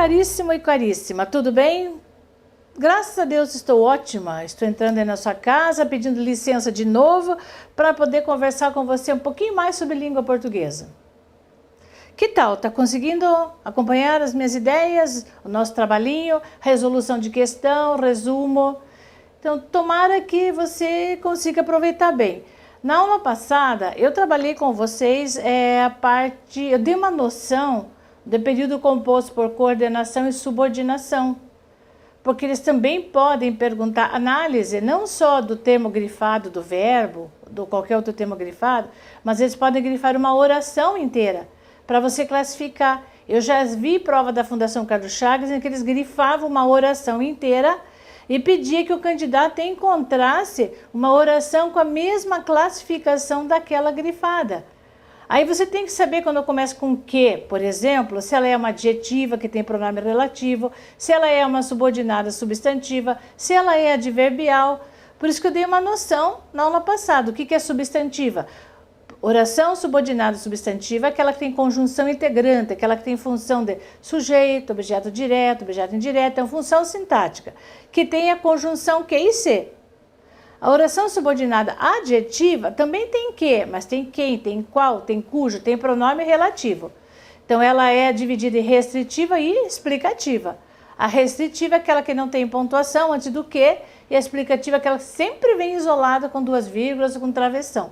caríssimo e caríssima, tudo bem? Graças a Deus estou ótima, estou entrando aí na sua casa, pedindo licença de novo para poder conversar com você um pouquinho mais sobre língua portuguesa. Que tal? Tá conseguindo acompanhar as minhas ideias, o nosso trabalhinho, resolução de questão, resumo? Então, tomara que você consiga aproveitar bem. Na aula passada, eu trabalhei com vocês eu dei uma noção do período composto por coordenação e subordinação, porque eles também podem perguntar análise não só do termo grifado, do verbo, do qualquer outro termo grifado, mas eles podem grifar uma oração inteira para você classificar. Eu já vi prova da Fundação Carlos Chagas em que eles grifavam uma oração inteira e pedia que o candidato encontrasse uma oração com a mesma classificação daquela grifada. Aí você tem que saber quando começa com que, por exemplo, se ela é uma adjetiva que tem pronome relativo, se ela é uma subordinada substantiva, se ela é adverbial. Por isso que eu dei uma noção na aula passada. O que é substantiva? Oração subordinada substantiva é aquela que tem conjunção integrante, aquela que tem função de sujeito, objeto direto, objeto indireto, é uma função sintática, que tem a conjunção que e se. A oração subordinada adjetiva também tem que, mas tem quem, tem qual, tem cujo, tem pronome relativo. Então ela é dividida em restritiva e explicativa. A restritiva é aquela que não tem pontuação antes do que, e a explicativa é aquela que sempre vem isolada com duas vírgulas ou com travessão.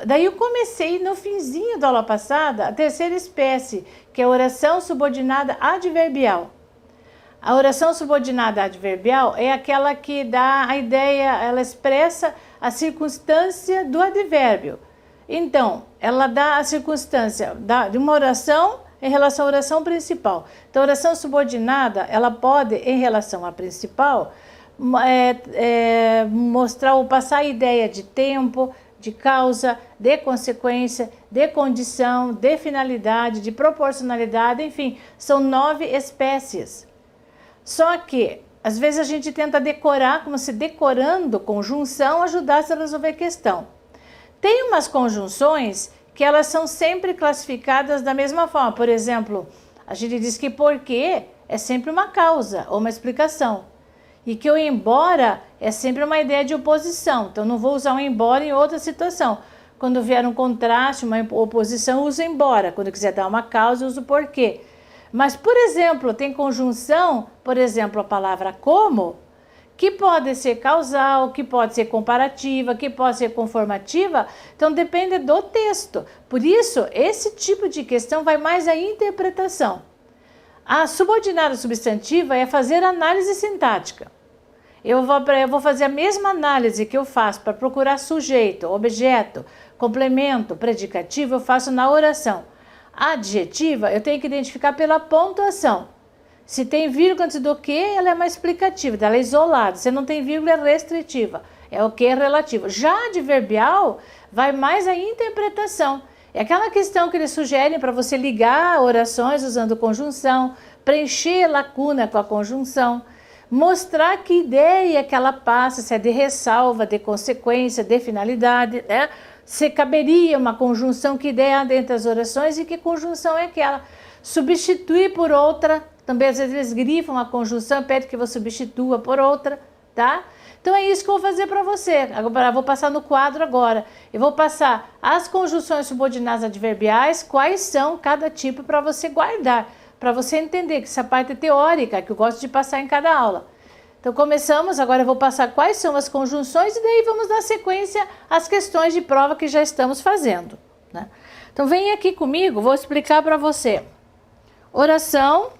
Daí eu comecei no finzinho da aula passada a terceira espécie, que é a oração subordinada adverbial. A oração subordinada adverbial é aquela que dá a ideia, ela expressa a circunstância do advérbio. Então, ela dá a circunstância de uma oração em relação à oração principal. Então, a oração subordinada, ela pode, em relação à principal, mostrar ou passar a ideia de tempo, de causa, de consequência, de condição, de finalidade, de proporcionalidade, enfim, são 9 espécies. Só que, às vezes a gente tenta decorar, como se decorando conjunção ajudasse a resolver a questão. Tem umas conjunções que elas são sempre classificadas da mesma forma. Por exemplo, a gente diz que porque é sempre uma causa ou uma explicação. E que o embora é sempre uma ideia de oposição. Então, não vou usar um embora em outra situação. Quando vier um contraste, uma oposição, eu uso embora. Quando eu quiser dar uma causa, eu uso porquê. Mas, por exemplo, tem conjunção, por exemplo, a palavra como, que pode ser causal, que pode ser comparativa, que pode ser conformativa. Então, depende do texto. Por isso, esse tipo de questão vai mais à interpretação. A subordinada substantiva é fazer análise sintática. Eu vou fazer a mesma análise que eu faço para procurar sujeito, objeto, complemento, predicativo, eu faço na oração. A adjetiva, eu tenho que identificar pela pontuação. Se tem vírgula antes do que, ela é uma explicativa, ela é isolada. Se não tem vírgula, é restritiva. É o que é relativo. Já a adverbial vai mais à interpretação. É aquela questão que eles sugerem para você ligar orações usando conjunção, preencher lacuna com a conjunção, mostrar que ideia que ela passa, se é de ressalva, de consequência, de finalidade, né? Se caberia uma conjunção, que ideia há dentro das orações e que conjunção é aquela. Substituir por outra, também às vezes eles grifam a conjunção, pedem que você substitua por outra, tá? Então é isso que eu vou fazer para você. Agora, eu vou passar no quadro agora. Eu vou passar as conjunções subordinadas adverbiais, quais são cada tipo para você guardar, para você entender que essa parte é teórica, que eu gosto de passar em cada aula. Então começamos, agora eu vou passar quais são as conjunções e daí vamos dar sequência às questões de prova que já estamos fazendo, né? Então vem aqui comigo, vou explicar para você. Oração,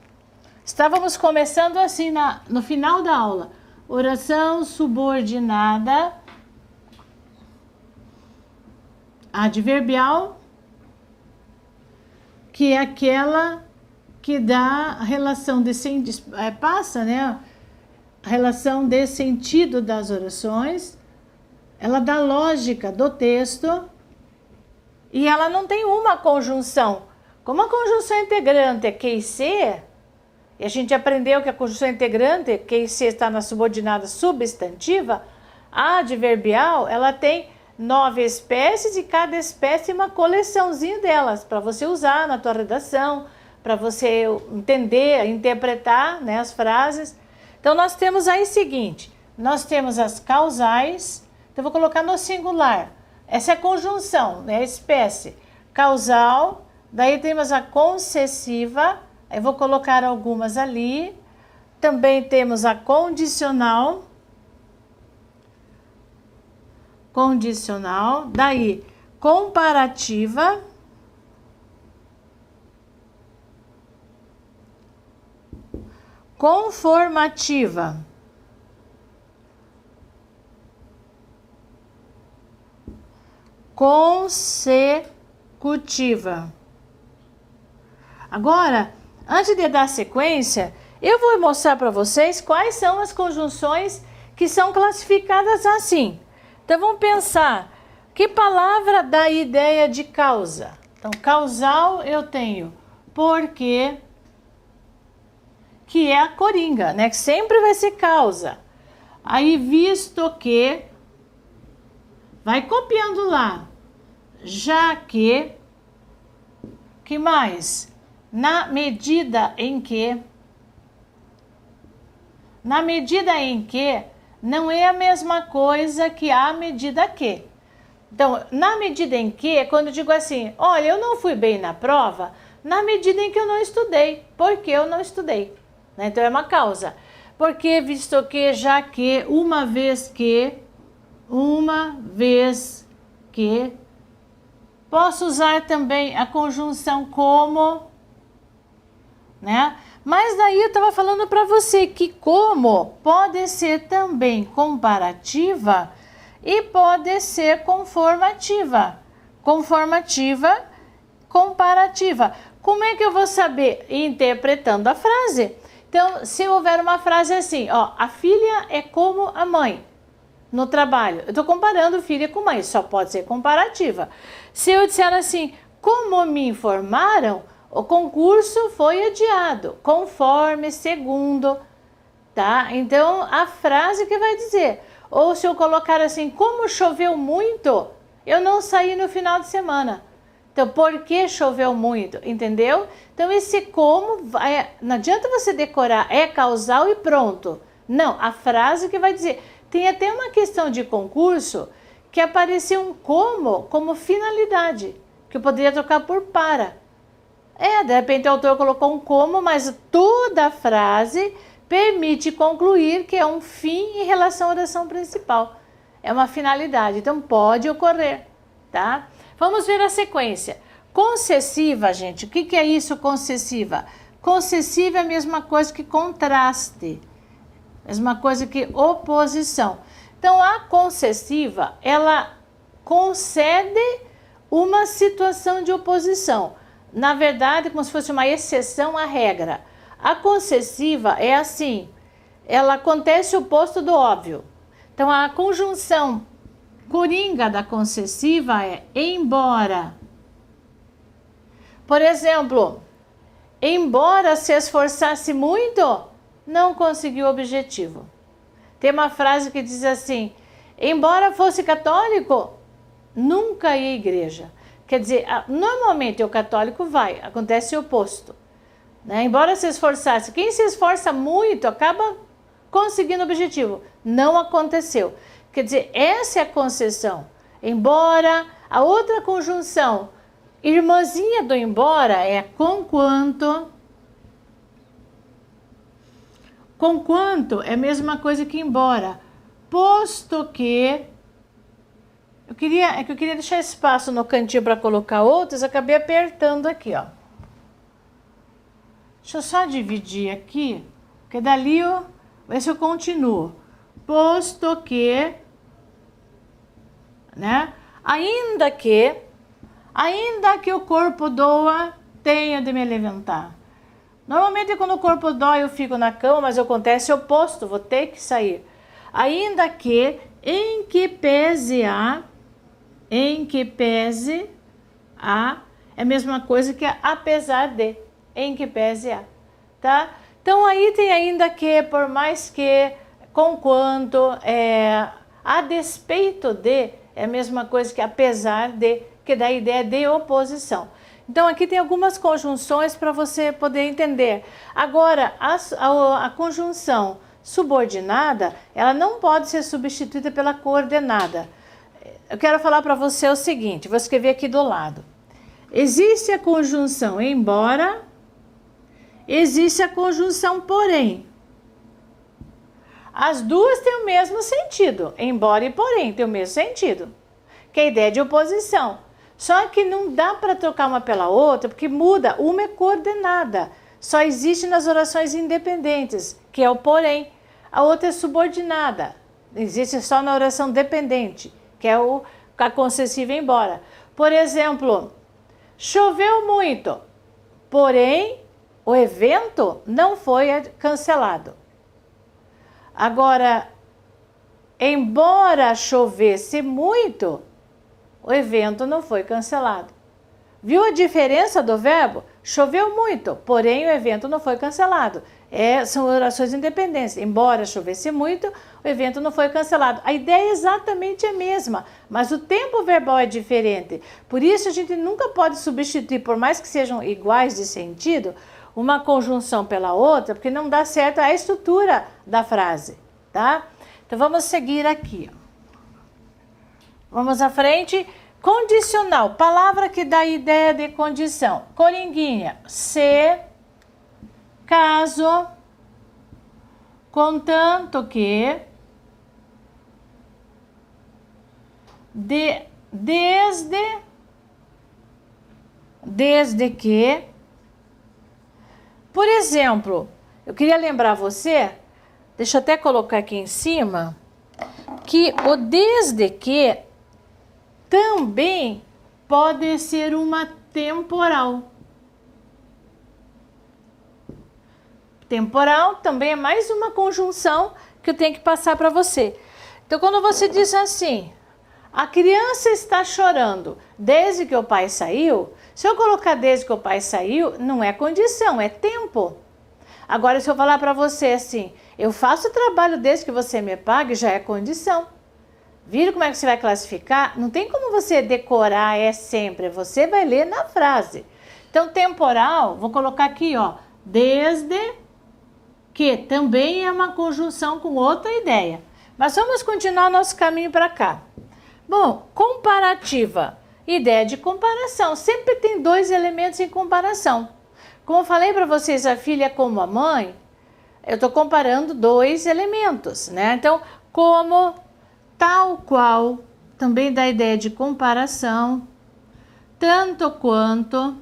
estávamos começando assim no final da aula. Oração subordinada adverbial, que é aquela que dá a relação de passa, né? A relação de sentido das orações, ela dá lógica do texto e ela não tem uma conjunção. Como a conjunção integrante é que e se, e a gente aprendeu que a conjunção integrante, que e se está na subordinada substantiva, a adverbial, ela tem 9 espécies e cada espécie é uma coleçãozinha delas para você usar na tua redação, para você entender, interpretar, né, as frases. Então nós temos aí o seguinte, nós temos as causais, então eu vou colocar no singular. Essa é a conjunção, né, a espécie. Causal, daí temos a concessiva, eu vou colocar algumas ali. Também temos a condicional. Condicional, daí comparativa. Conformativa. Consecutiva. Agora, antes de dar sequência, eu vou mostrar para vocês quais são as conjunções que são classificadas assim. Então, vamos pensar, que palavra dá a ideia de causa? Então, causal eu tenho porque, que é a coringa, né? Que sempre vai ser causa. Aí, visto que, vai copiando lá. Já que mais? Na medida em que. Na medida em que não é a mesma coisa que a medida que. Então, na medida em que, é quando eu digo assim, olha, eu não fui bem na prova, na medida em que eu não estudei. Porque eu não estudei. Né? Então, é uma causa. Porque, visto que, já que, uma vez que. Posso usar também a conjunção como, né? Mas daí eu estava falando para você que como pode ser também comparativa e pode ser conformativa. Conformativa, comparativa. Como é que eu vou saber? Interpretando a frase. Então, se houver uma frase assim, ó, a filha é como a mãe no trabalho. Eu estou comparando filha com mãe, só pode ser comparativa. Se eu disser assim, como me informaram, o concurso foi adiado, conforme, segundo, tá? Então, a frase que vai dizer. Ou se eu colocar assim, como choveu muito, eu não saí no final de semana. Então, por que choveu muito, entendeu? Então, esse como, não adianta você decorar, é causal e pronto. Não, a frase que vai dizer. Tem até uma questão de concurso que apareceu um como finalidade, que eu poderia trocar por para. De repente o autor colocou um como, mas toda a frase permite concluir que é um fim em relação à oração principal. É uma finalidade, então pode ocorrer, tá? Vamos ver a sequência. Concessiva, gente, o que é isso, concessiva? Concessiva é a mesma coisa que contraste, mesma coisa que oposição. Então, a concessiva, ela concede uma situação de oposição. Na verdade, como se fosse uma exceção à regra. A concessiva é assim, ela acontece o oposto do óbvio. Então, a conjunção coringa da concessiva é embora. Por exemplo, embora se esforçasse muito, não conseguiu o objetivo. Tem uma frase que diz assim, embora fosse católico, nunca ia à igreja. Quer dizer, normalmente o católico vai, acontece o oposto. Né? Embora se esforçasse, quem se esforça muito acaba conseguindo o objetivo. Não aconteceu. Quer dizer, essa é a concessão. Embora, a outra conjunção, irmãzinha do embora é conquanto. Conquanto é a mesma coisa que embora. Posto que... eu queria deixar espaço no cantinho para colocar outros, acabei apertando aqui, ó. Deixa eu só dividir aqui, porque dali eu ver se eu continuo. Posto que, né? Ainda que o corpo doa, tenho de me levantar. Normalmente quando o corpo dói eu fico na cama, mas acontece o oposto, vou ter que sair. Ainda que, em que pese a, é a mesma coisa que apesar de, em que pese a, tá? Então aí tem ainda que, por mais que, conquanto, a despeito de, é a mesma coisa que apesar de, que dá a ideia de oposição. Então, aqui tem algumas conjunções para você poder entender. Agora, a conjunção subordinada, ela não pode ser substituída pela coordenada. Eu quero falar para você o seguinte, vou escrever aqui do lado. Existe a conjunção embora, existe a conjunção porém. As duas têm o mesmo sentido, embora e porém têm o mesmo sentido, que é a ideia de oposição. Só que não dá para trocar uma pela outra, porque muda, uma é coordenada, só existe nas orações independentes, que é o porém. A outra é subordinada, existe só na oração dependente, que é a concessiva embora. Por exemplo, choveu muito, porém o evento não foi cancelado. Agora, embora chovesse muito, o evento não foi cancelado. Viu a diferença do verbo? Choveu muito, porém o evento não foi cancelado. São orações independentes. Embora chovesse muito, o evento não foi cancelado. A ideia é exatamente a mesma, mas o tempo verbal é diferente. Por isso a gente nunca pode substituir, por mais que sejam iguais de sentido, uma conjunção pela outra, porque não dá certo a estrutura da frase, tá? Então vamos seguir aqui. Vamos à frente. Condicional, palavra que dá ideia de condição. Coringuinha, se, caso, contanto que, desde que. Por exemplo, eu queria lembrar você, deixa eu até colocar aqui em cima, que o desde que também pode ser uma temporal. Temporal também é mais uma conjunção que eu tenho que passar para você. Então, quando você diz assim, a criança está chorando desde que o pai saiu, se eu colocar desde que o pai saiu, não é condição, é tempo. Agora, se eu falar para você assim, eu faço o trabalho desde que você me pague, já é condição. Viram como é que você vai classificar? Não tem como você decorar, é sempre. Você vai ler na frase. Então, temporal, vou colocar aqui, ó. Desde que também é uma conjunção com outra ideia. Mas vamos continuar nosso caminho para cá. Bom, comparativa. Ideia de comparação. Sempre tem dois elementos em comparação. Como eu falei para vocês, a filha como a mãe, eu estou comparando dois elementos, né? Então, como, tal qual, também dá ideia de comparação, tanto quanto,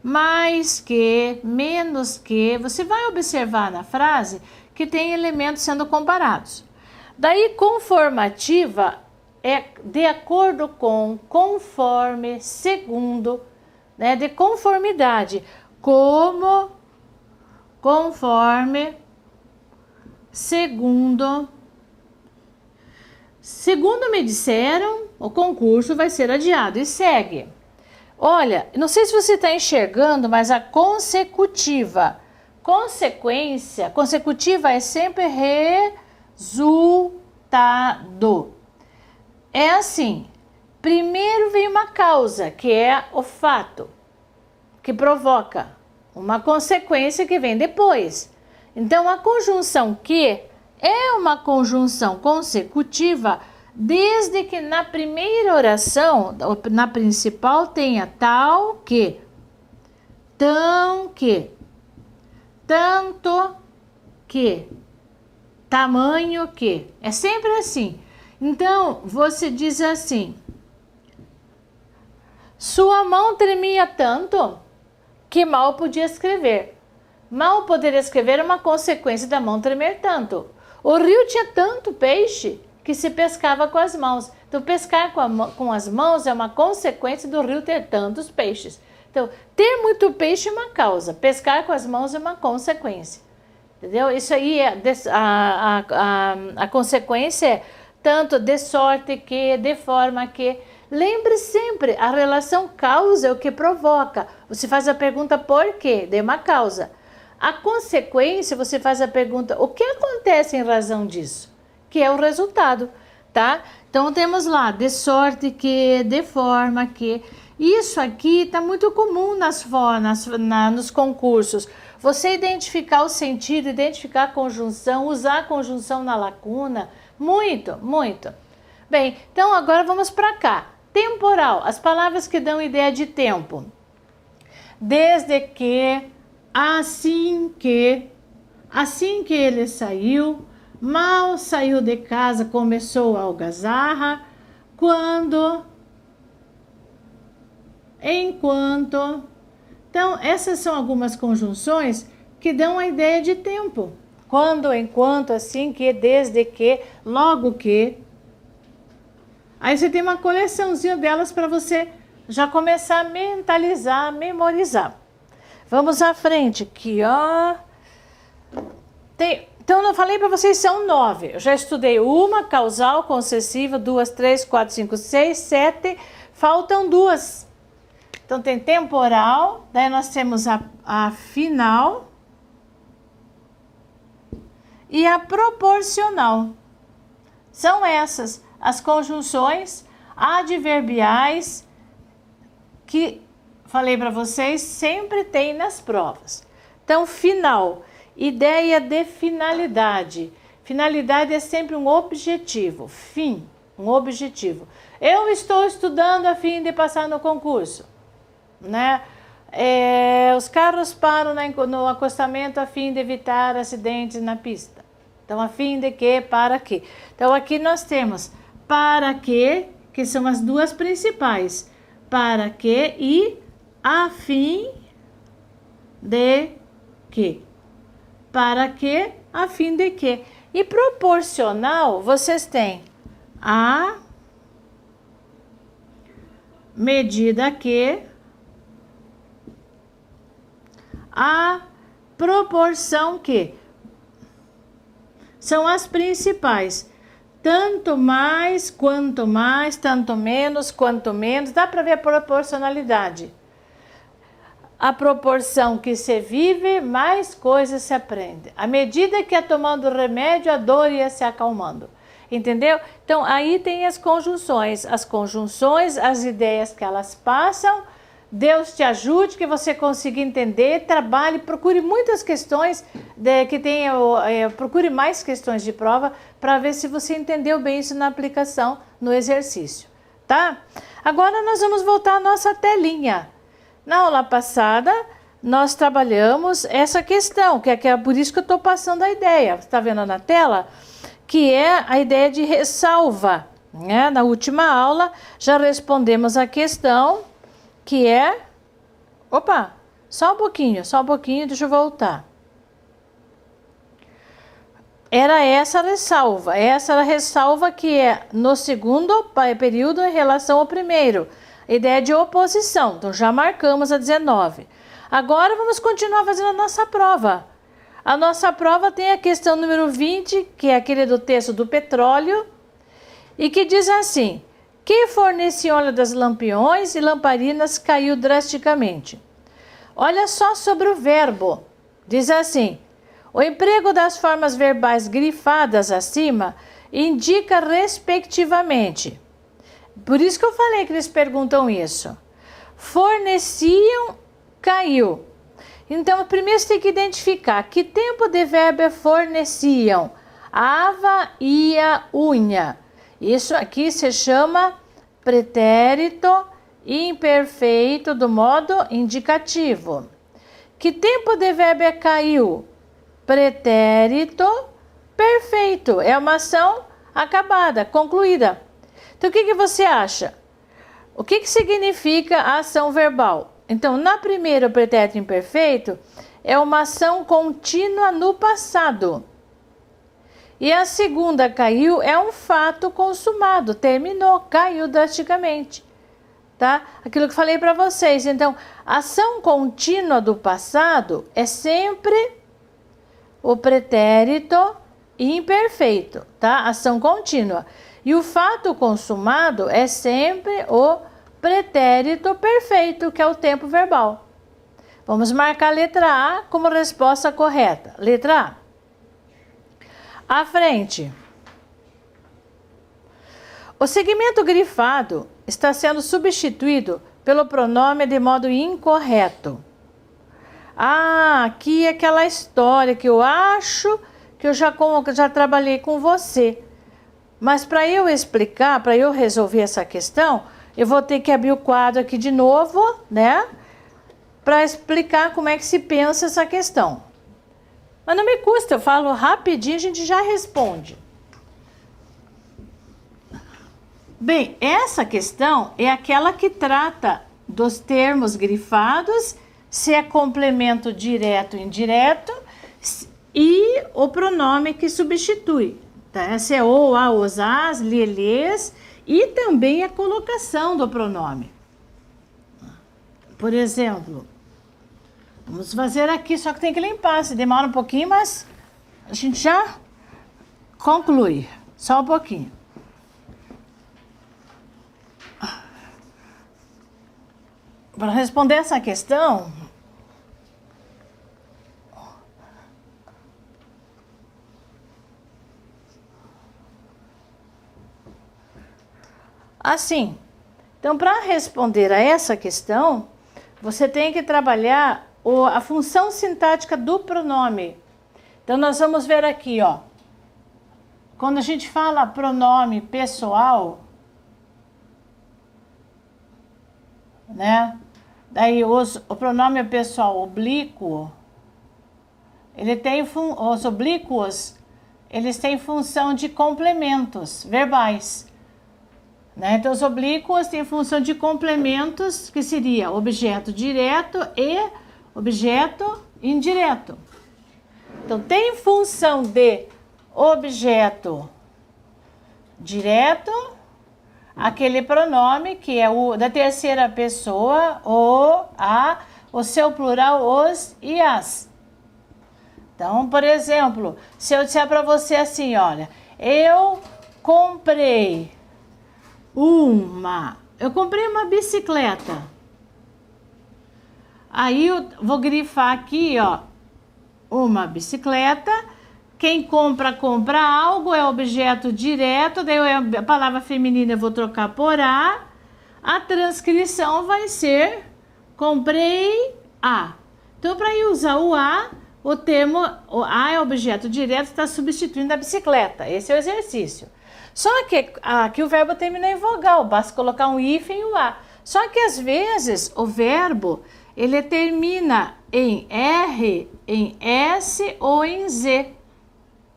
mais que, menos que. Você vai observar na frase que tem elementos sendo comparados. Daí, conformativa é de acordo com, conforme, segundo, né, de conformidade, como, conforme, segundo. Segundo me disseram, o concurso vai ser adiado e segue. Olha, não sei se você está enxergando, mas a consecutiva, consecutiva é sempre resultado. É assim, primeiro vem uma causa, que é o fato, que provoca uma consequência que vem depois. Então, a conjunção que é uma conjunção consecutiva, desde que na primeira oração, na principal, tenha tal que, tão que, tanto que, tamanho que. É sempre assim. Então, você diz assim, sua mão tremia tanto que mal podia escrever. Mal poder escrever é uma consequência da mão tremer tanto. O rio tinha tanto peixe que se pescava com as mãos. Então, pescar com as mãos é uma consequência do rio ter tantos peixes. Então, ter muito peixe é uma causa, pescar com as mãos é uma consequência. Entendeu? Isso aí, a consequência é tanto de sorte que, de forma que. Lembre sempre, a relação causa é o que provoca. Você faz a pergunta por quê? De uma causa. A consequência, você faz a pergunta, o que acontece em razão disso? Que é o resultado. tá? Então temos lá, de sorte que, de forma que. Isso aqui está muito comum nos concursos. Você identificar o sentido, identificar a conjunção, usar a conjunção na lacuna. Muito, muito. Bem, então agora vamos para cá. Temporal, as palavras que dão ideia de tempo. Desde que, assim que ele saiu, mal saiu de casa, começou a algazarra, quando, enquanto. Então, essas são algumas conjunções que dão a ideia de tempo. Quando, enquanto, assim que, desde que, logo que. Aí você tem uma coleçãozinha delas para você já começar a mentalizar, memorizar. Vamos à frente aqui, ó. Então, eu falei para vocês, são 9. Eu já estudei uma, causal, concessiva, 2, 3, 4, 5, 6, 7. Faltam 2. Então, tem temporal, daí nós temos a final e a proporcional. São essas as conjunções adverbiais que falei para vocês, sempre tem nas provas. Então, final, ideia de finalidade. Finalidade é sempre um objetivo, fim, um objetivo. Eu estou estudando a fim de passar no concurso, né? Os carros param no acostamento a fim de evitar acidentes na pista. Então, a fim de que, para que. Então, aqui nós temos para que são as duas principais. Para que e a fim de que. Para que, a fim de que. E proporcional, vocês têm a medida que, a proporção que. São as principais. Tanto mais, quanto mais, tanto menos, quanto menos. Dá para ver a proporcionalidade. A proporção que se vive, mais coisas se aprende. À medida que é tomando remédio, a dor ia se acalmando. Entendeu? Então, aí tem as conjunções. As conjunções, as ideias que elas passam. Deus te ajude, que você consiga entender, trabalhe, procure muitas questões, procure mais questões de prova para ver se você entendeu bem isso na aplicação, no exercício, tá? Agora nós vamos voltar à nossa telinha. Na aula passada, nós trabalhamos essa questão, que é por isso que eu estou passando a ideia. Você está vendo na tela? Que é a ideia de ressalva, né? Na última aula, já respondemos a questão que é... Opa, só um pouquinho, deixa eu voltar. Era essa a ressalva que é no segundo período em relação ao primeiro. Ideia de oposição, então já marcamos a 19. Agora vamos continuar fazendo a nossa prova. A nossa prova tem a questão número 20, que é aquele do texto do petróleo, e que diz assim: que fornecia óleo das lampiões e lamparinas caiu drasticamente. Olha só sobre o verbo. Diz assim: o emprego das formas verbais grifadas acima indica respectivamente. Por isso que eu falei que eles perguntam isso. Forneciam, caiu. Então, primeiro você tem que identificar que tempo de verbo é forneciam. Ava, ia, unha. Isso aqui se chama pretérito imperfeito do modo indicativo. Que tempo de verbo é caiu? Pretérito perfeito. É uma ação acabada, concluída. Então, o que você acha? O que significa a ação verbal? Então, na primeira, o pretérito imperfeito é uma ação contínua no passado. E a segunda, caiu, é um fato consumado, terminou, caiu drasticamente. Tá? Aquilo que falei para vocês. Então, ação contínua do passado é sempre o pretérito imperfeito, tá? Ação contínua. E o fato consumado é sempre o pretérito perfeito, que é o tempo verbal. Vamos marcar a letra A como resposta correta. Letra A. À frente. O segmento grifado está sendo substituído pelo pronome de modo incorreto. Ah, aqui é aquela história que eu acho que eu já trabalhei com você. Mas para eu explicar, para eu resolver essa questão, eu vou ter que abrir o quadro aqui de novo, né? Para explicar como é que se pensa essa questão. Mas não me custa, eu falo rapidinho, a gente já responde. Bem, essa questão é aquela que trata dos termos grifados, se é complemento direto ou indireto, e o pronome que substitui. Tá? Se é ou, a, os, as, lhe, lhes, e também a colocação do pronome. Por exemplo, vamos fazer aqui, só que tem que limpar, se demora um pouquinho, mas a gente já conclui, só um pouquinho. Para responder essa questão, assim, então para responder a essa questão, você tem que trabalhar a função sintática do pronome. Então nós vamos ver aqui, ó. Quando a gente fala pronome pessoal, né? Daí o pronome pessoal oblíquo, ele tem os oblíquos, eles têm função de complementos verbais, né? Então os oblíquos têm função de complementos, que seria objeto direto e objeto indireto. Então tem função de objeto direto, aquele pronome que é o da terceira pessoa, o, a, o seu plural, os e as. Então, por exemplo, se eu disser para você assim, olha, eu comprei uma bicicleta. Aí eu vou grifar aqui, ó, uma bicicleta. Quem compra algo, é objeto direto, daí a palavra feminina eu vou trocar por a transcrição vai ser comprei a. Então, para eu usar o a, o termo o a é objeto direto, está substituindo a bicicleta. Esse é o exercício. Só que aqui o verbo termina em vogal, basta colocar um hífen e o a. Só que às vezes o verbo ele termina em R, em S ou em Z.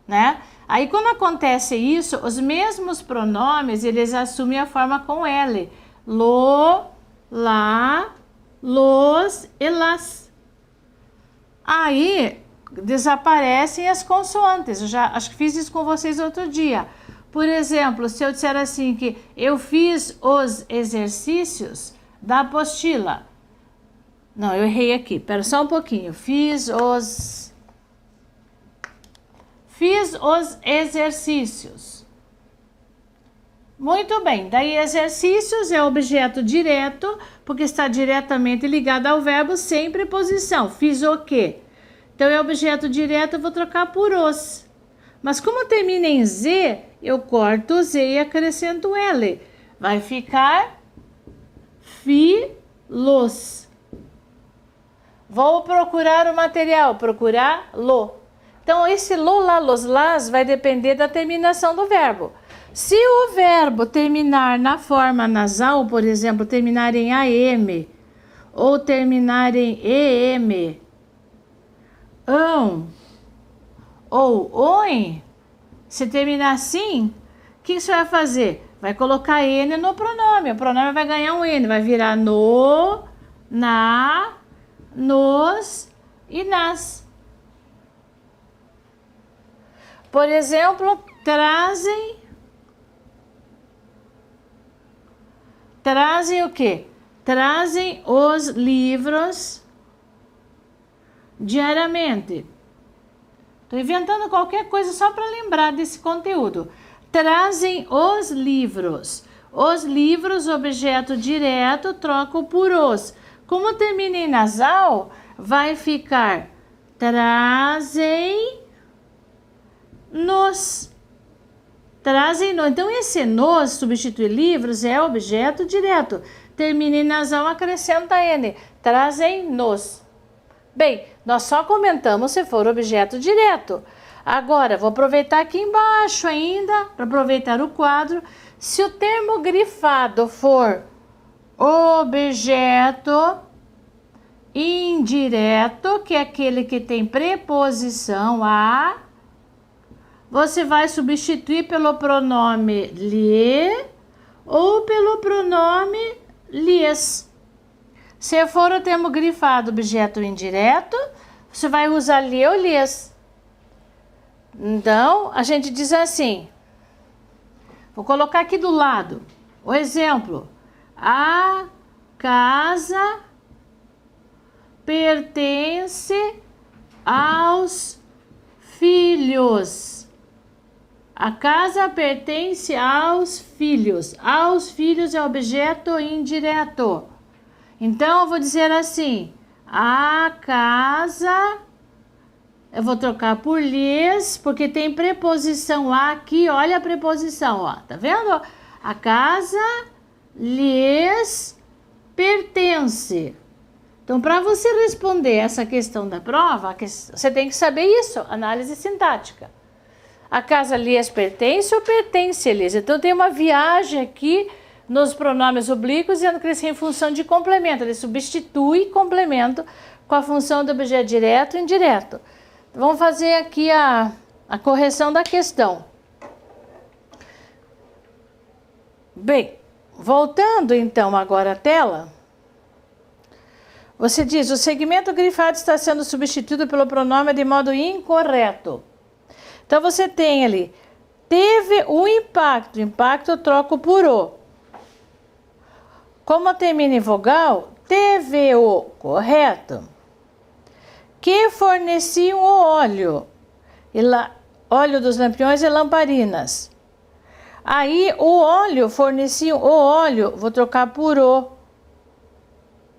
Né? Aí quando acontece isso, os mesmos pronomes eles assumem a forma com L, lo, lá, los e las. Aí desaparecem as consoantes. Eu já acho que fiz isso com vocês outro dia. Por exemplo, se eu disser assim que eu fiz os exercícios da apostila. Não, eu errei aqui. Espera só um pouquinho. Fiz os exercícios. Muito bem, daí exercícios é objeto direto, porque está diretamente ligado ao verbo sem preposição. Fiz o quê? Então é objeto direto, eu vou trocar por os. Mas como termina em Z, eu corto o Z e acrescento L. Vai ficar filos. Vou procurar o material, procurar lo. Então, esse lo, lá, los, las vai depender da terminação do verbo. Se o verbo terminar na forma nasal, por exemplo, terminar em AM ou terminar em EM, ou OIN, se terminar assim, o que você vai fazer? Vai colocar N no pronome. O pronome vai ganhar um N, vai virar no, na, nos e nas. Por exemplo, trazem o quê? Trazem os livros diariamente. Estou inventando qualquer coisa só para lembrar desse conteúdo. Trazem os livros. Os livros, objeto direto, troco por os. Como termina em nasal, vai ficar trazem nos. Trazem-nos. Então, esse nos, substitui livros, é objeto direto. Termina em nasal, acrescenta N. Trazem-nos. Bem, nós só comentamos se for objeto direto. Agora, vou aproveitar aqui embaixo ainda, para aproveitar o quadro. Se o termo grifado for objeto indireto, que é aquele que tem preposição a, você vai substituir pelo pronome lhe ou pelo pronome lhes. Se for o termo grifado objeto indireto, você vai usar lhe ou lhes. Então, a gente diz assim, vou colocar aqui do lado o exemplo. A casa pertence aos filhos. A casa pertence aos filhos. Aos filhos é objeto indireto. Então, eu vou dizer assim, a casa, eu vou trocar por lhes, porque tem preposição a aqui, olha a preposição, ó, tá vendo? A casa lhes pertence. Então, para você responder essa questão da prova, você tem que saber isso, análise sintática. A casa lhes pertence ou pertence-lhes? Então, tem uma viagem aqui nos pronomes oblíquos, dizendo que eles têm função de complemento. Ele substitui complemento com a função do objeto direto e indireto. Vamos fazer aqui a correção da questão. Bem, voltando então agora à tela, você diz, o segmento grifado está sendo substituído pelo pronome de modo incorreto. Então, você tem ali, teve o impacto eu troco por o. Como termina em vogal, teve o, correto. Que forneciam o óleo, óleo dos lampiões e lamparinas. Aí, o óleo, forneciam o óleo, vou trocar por o.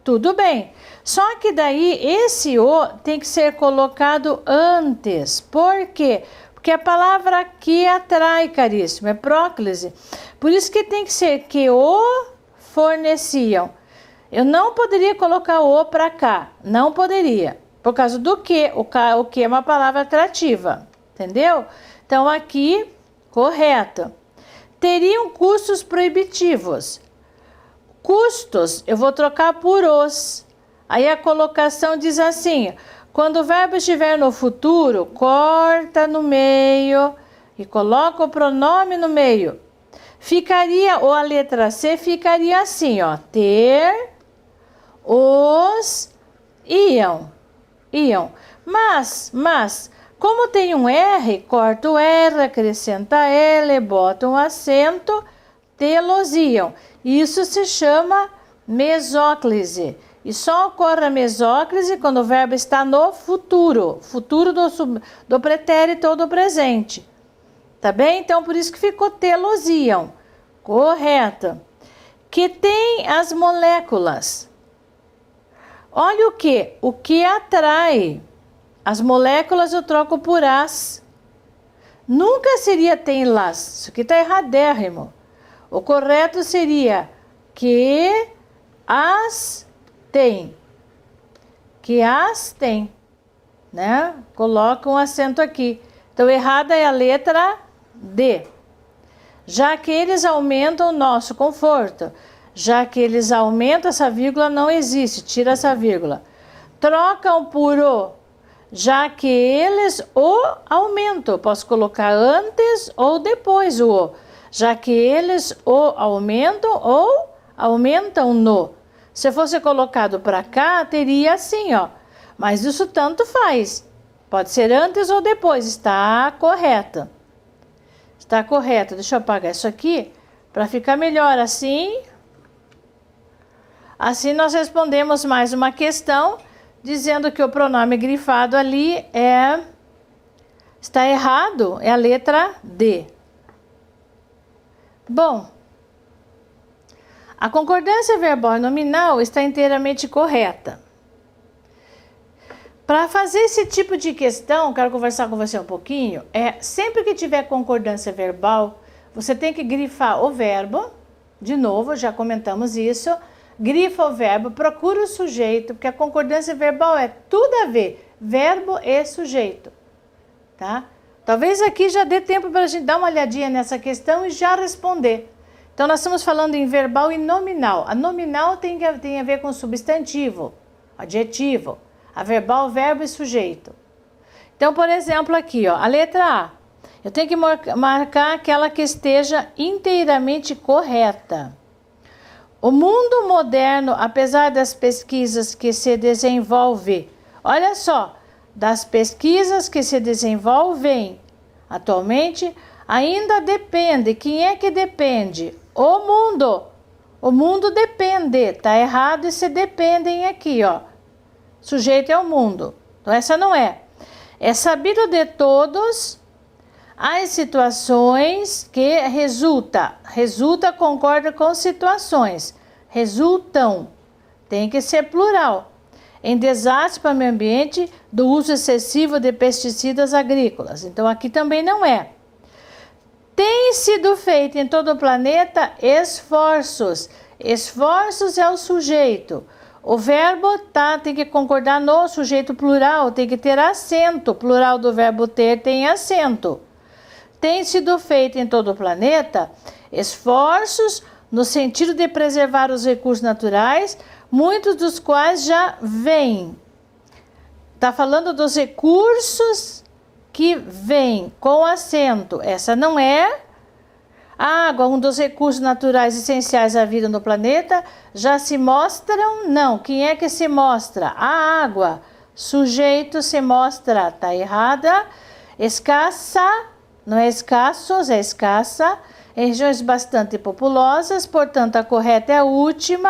Tudo bem. Só que daí, esse o tem que ser colocado antes. Por quê? Porque a palavra que atrai, caríssimo, é próclise. Por isso que tem que ser que o forneciam. Eu não poderia colocar o para cá. Não poderia. Por causa do que? O que é uma palavra atrativa. Entendeu? Então, aqui, correto. Teriam custos proibitivos. Custos, eu vou trocar por os. Aí a colocação diz assim, quando o verbo estiver no futuro, corta no meio e coloca o pronome no meio. Ficaria, ou a letra C ficaria assim, ó, ter, os, iam. Mas, como tem um R, corta o R, acrescenta L, bota um acento, tê-los iam. Isso se chama mesóclise. E só ocorre a mesóclise quando o verbo está no futuro. Futuro do pretérito ou do presente. Tá bem? Então, por isso que ficou tê-los iam. Correto. Que tem as moléculas. Olha o que? O que atrai. As moléculas eu troco por as. Nunca seria tem las. Isso aqui está erradérrimo. O correto seria que as tem. Que as tem. Né? Coloca um acento aqui. Então, errada é a letra D. Já que eles aumentam o nosso conforto. Já que eles aumentam, essa vírgula não existe. Tira essa vírgula. Trocam por o. Já que eles o aumentam. Posso colocar antes ou depois o o. Já que eles o aumentam ou aumentam no. Se fosse colocado para cá, teria assim, ó. Mas isso tanto faz. Pode ser antes ou depois. Está correto. Está correto. Deixa eu apagar isso aqui para ficar melhor assim. Assim nós respondemos mais uma questão dizendo que o pronome grifado ali está errado. É a letra D. Bom, a concordância verbal e nominal está inteiramente correta. Para fazer esse tipo de questão, quero conversar com você um pouquinho, sempre que tiver concordância verbal, você tem que grifar o verbo, de novo, já comentamos isso, grifa o verbo, procura o sujeito, porque a concordância verbal é tudo a ver, verbo e sujeito, tá? Talvez aqui já dê tempo para a gente dar uma olhadinha nessa questão e já responder. Então, nós estamos falando em verbal e nominal. A nominal tem a ver com substantivo, adjetivo. A verbal, verbo e sujeito. Então, por exemplo, aqui, ó, a letra A. Eu tenho que marcar aquela que esteja inteiramente correta. O mundo moderno, apesar das pesquisas que se desenvolvem, olha só, das pesquisas que se desenvolvem atualmente, ainda depende. Quem é que depende? O mundo. O mundo depende. Tá errado esse dependem aqui, ó. Sujeito é o mundo. Então essa não é. É sabido de todos as situações que resulta concorda com situações. Resultam. Tem que ser plural. Em desastre para o meio ambiente do uso excessivo de pesticidas agrícolas. Então, aqui também não é. Tem sido feito em todo o planeta esforços. Esforços é o sujeito. O verbo tem que concordar no sujeito plural, tem que ter acento. Plural do verbo ter tem acento. Tem sido feito em todo o planeta esforços no sentido de preservar os recursos naturais, muitos dos quais já vêm. Está falando dos recursos que vêm com acento. Essa não é. A água, um dos recursos naturais essenciais à vida no planeta, já se mostram? Não. Quem é que se mostra? A água. Sujeito se mostra. Está errada. Escassa, não é escassos, é escassa. Em regiões bastante populosas, portanto, a correta é a última.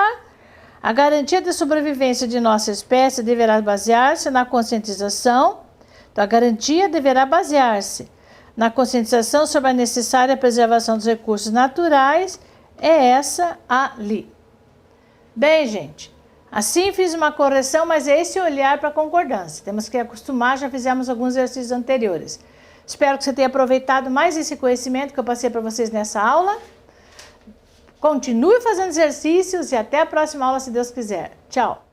A garantia de sobrevivência de nossa espécie deverá basear-se na conscientização. Então, a garantia deverá basear-se na conscientização sobre a necessária preservação dos recursos naturais. É essa ali. Bem, gente, assim fiz uma correção, mas é esse olhar para a concordância. Temos que acostumar, já fizemos alguns exercícios anteriores. Espero que você tenha aproveitado mais esse conhecimento que eu passei para vocês nessa aula. Continue fazendo exercícios e até a próxima aula, se Deus quiser. Tchau!